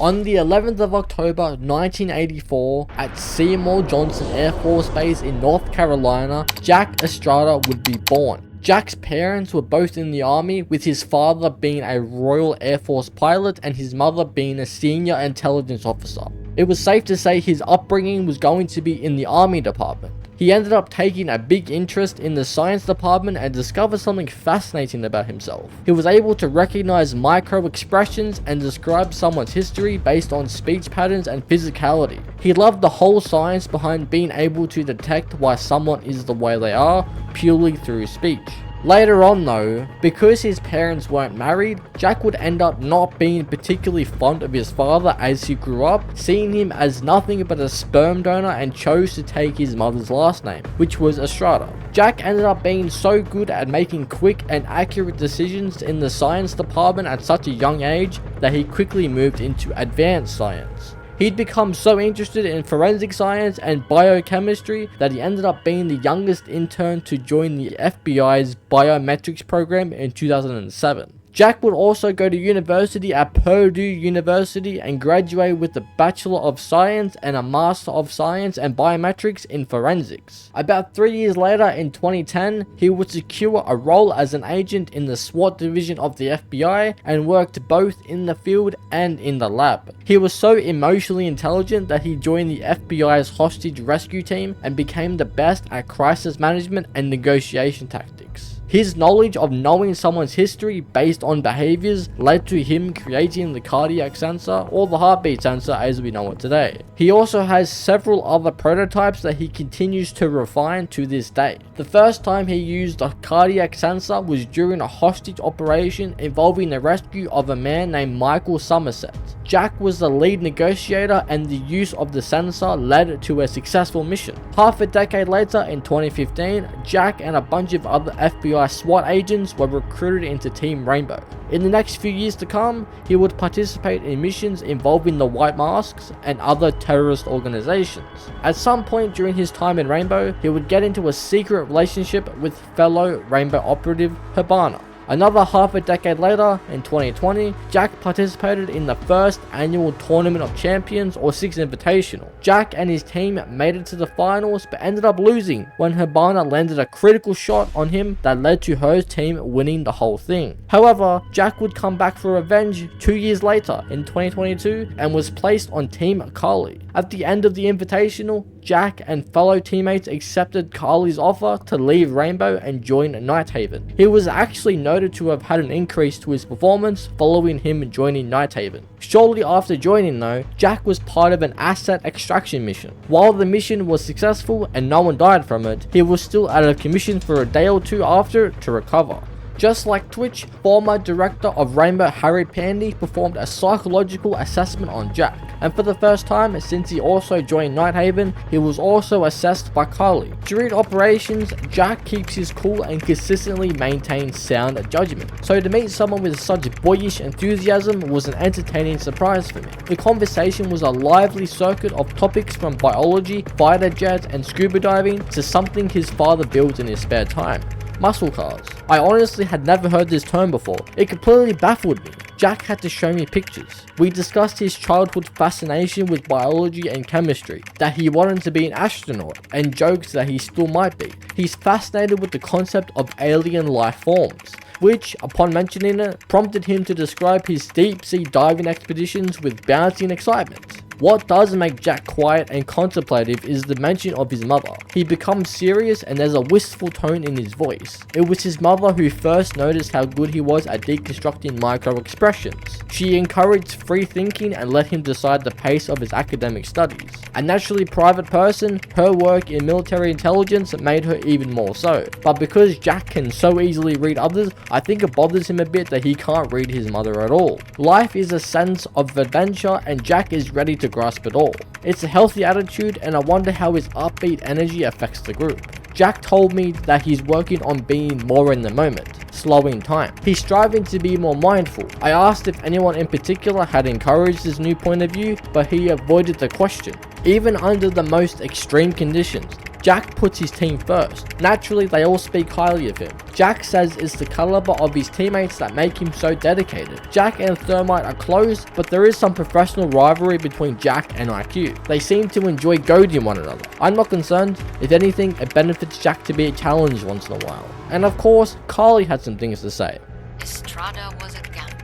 On the 11th of October 1984, at Seymour Johnson Air Force Base in North Carolina, Jack Estrada would be born. Jack's parents were both in the army, with his father being a Royal Air Force pilot and his mother being a senior intelligence officer. It was safe to say his upbringing was going to be in the army department. He ended up taking a big interest in the science department and discovered something fascinating about himself. He was able to recognize micro expressions and describe someone's history based on speech patterns and physicality. He loved the whole science behind being able to detect why someone is the way they are purely through speech. Later on though, because his parents weren't married, Jack would end up not being particularly fond of his father as he grew up, seeing him as nothing but a sperm donor, and chose to take his mother's last name, which was Estrada. Jack ended up being so good at making quick and accurate decisions in the science department at such a young age that he quickly moved into advanced science. He'd become so interested in forensic science and biochemistry that he ended up being the youngest intern to join the FBI's biometrics program in 2007. Jack would also go to university at Purdue University and graduate with a Bachelor of Science and a Master of Science and Biometrics in Forensics. About 3 years later, in 2010, he would secure a role as an agent in the SWAT division of the FBI and worked both in the field and in the lab. He was so emotionally intelligent that he joined the FBI's hostage rescue team and became the best at crisis management and negotiation tactics. His knowledge of knowing someone's history based on behaviors led to him creating the cardiac sensor, or the heartbeat sensor as we know it today. He also has several other prototypes that he continues to refine to this day. The first time he used a cardiac sensor was during a hostage operation involving the rescue of a man named Michael Somerset. Jack was the lead negotiator, and the use of the sensor led to a successful mission. Half a decade later, in 2015, Jack and a bunch of other FBI SWAT agents were recruited into Team Rainbow. In the next few years to come, he would participate in missions involving the White Masks and other terrorist organizations. At some point during his time in Rainbow, he would get into a secret relationship with fellow Rainbow operative Habana. Another half a decade later, in 2020, Jack participated in the first annual Tournament of Champions, or Six Invitational. Jack and his team made it to the finals but ended up losing when Habana landed a critical shot on him that led to her team winning the whole thing. However, Jack would come back for revenge 2 years later in 2022 and was placed on Team Carly. At the end of the Invitational, Jack and fellow teammates accepted Carly's offer to leave Rainbow and join Nighthaven. He was actually noted to have had an increase to his performance following him joining Nighthaven. Shortly after joining though, Jack was part of an asset extraction mission. While the mission was successful and no one died from it, he was still out of commission for a day or two after to recover. Just like Twitch, former director of Rainbow Harry Pandy performed a psychological assessment on Jack, and for the first time since he also joined Nighthaven, he was also assessed by Carly. During operations, Jack keeps his cool and consistently maintains sound judgment, so to meet someone with such boyish enthusiasm was an entertaining surprise for me. The conversation was a lively circuit of topics from biology, fighter jets and scuba diving to something his father built in his spare time: muscle cars. I honestly had never heard this term before. It completely baffled me. Jack had to show me pictures. We discussed his childhood fascination with biology and chemistry, that he wanted to be an astronaut, and jokes that he still might be. He's fascinated with the concept of alien life forms, which, upon mentioning it, prompted him to describe his deep-sea diving expeditions with bouncing excitement. What does make Jack quiet and contemplative is the mention of his mother. He becomes serious and there's a wistful tone in his voice. It was his mother who first noticed how good he was at deconstructing micro expressions. She encouraged free thinking and let him decide the pace of his academic studies. A naturally private person, her work in military intelligence made her even more so. But because Jack can so easily read others, I think it bothers him a bit that he can't read his mother at all. Life is a sense of adventure and Jack is ready to grasp it all. It's a healthy attitude and I wonder how his upbeat energy affects the group. Jack told me that he's working on being more in the moment, slowing time. He's striving to be more mindful. I asked if anyone in particular had encouraged his new point of view, but he avoided the question. Even under the most extreme conditions, Jack puts his team first. Naturally, they all speak highly of him. Jack says it's the caliber of his teammates that make him so dedicated. Jack and Thermite are close, but there is some professional rivalry between Jack and IQ. They seem to enjoy goading one another. I'm not concerned. If anything, it benefits Jack to be challenged once in a while. And of course, Carly had some things to say. Estrada was a gamble.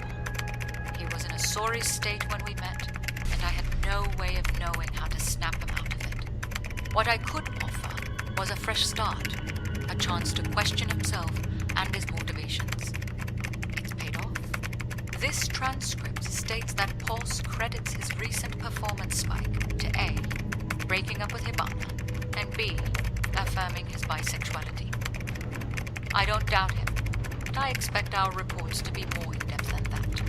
He was in a sorry state when we met, and I had no way of knowing how to snap him out of it. What I could offer was a fresh start, a chance to question himself and his motivations. It's paid off. This transcript states that Pulse credits his recent performance spike to A, breaking up with Hibana, and B, affirming his bisexuality. I don't doubt him, but I expect our reports to be more in-depth than that.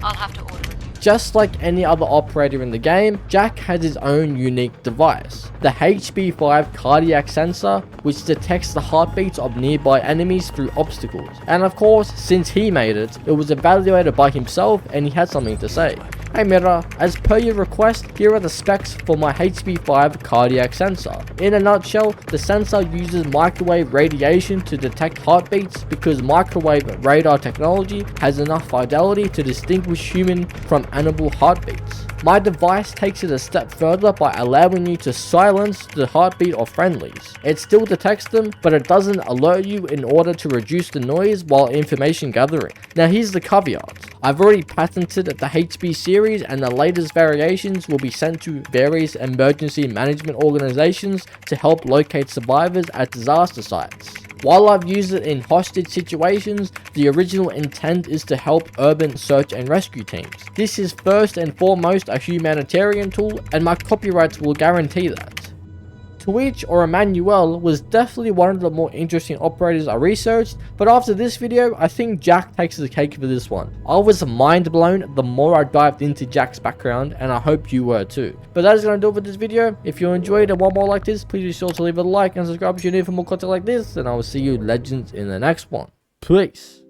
I'll have to order a new. Just like any other operator in the game, Jack has his own unique device, the HB5 cardiac sensor, which detects the heartbeats of nearby enemies through obstacles. And of course, since he made it, it was evaluated by himself and he had something to say. Hey Mira, as per your request, here are the specs for my HB5 cardiac sensor. In a nutshell, the sensor uses microwave radiation to detect heartbeats because microwave radar technology has enough fidelity to distinguish human from animal heartbeats. My device takes it a step further by allowing you to silence the heartbeat of friendlies. It still detects them, but it doesn't alert you in order to reduce the noise while information gathering. Now here's the caveat. I've already patented the HB series and the latest variations will be sent to various emergency management organizations to help locate survivors at disaster sites. While I've used it in hostage situations, the original intent is to help urban search and rescue teams. This is first and foremost a humanitarian tool, and my copyrights will guarantee that. Twitch or Emmanuel was definitely one of the more interesting operators I researched, but after this video, I think Jack takes the cake for this one. I was mind blown the more I dived into Jack's background, and I hope you were too. But that is going to do it for this video. If you enjoyed and want more like this, please be sure to leave a like and subscribe if you're new for more content like this, and I will see you legends in the next one. Peace.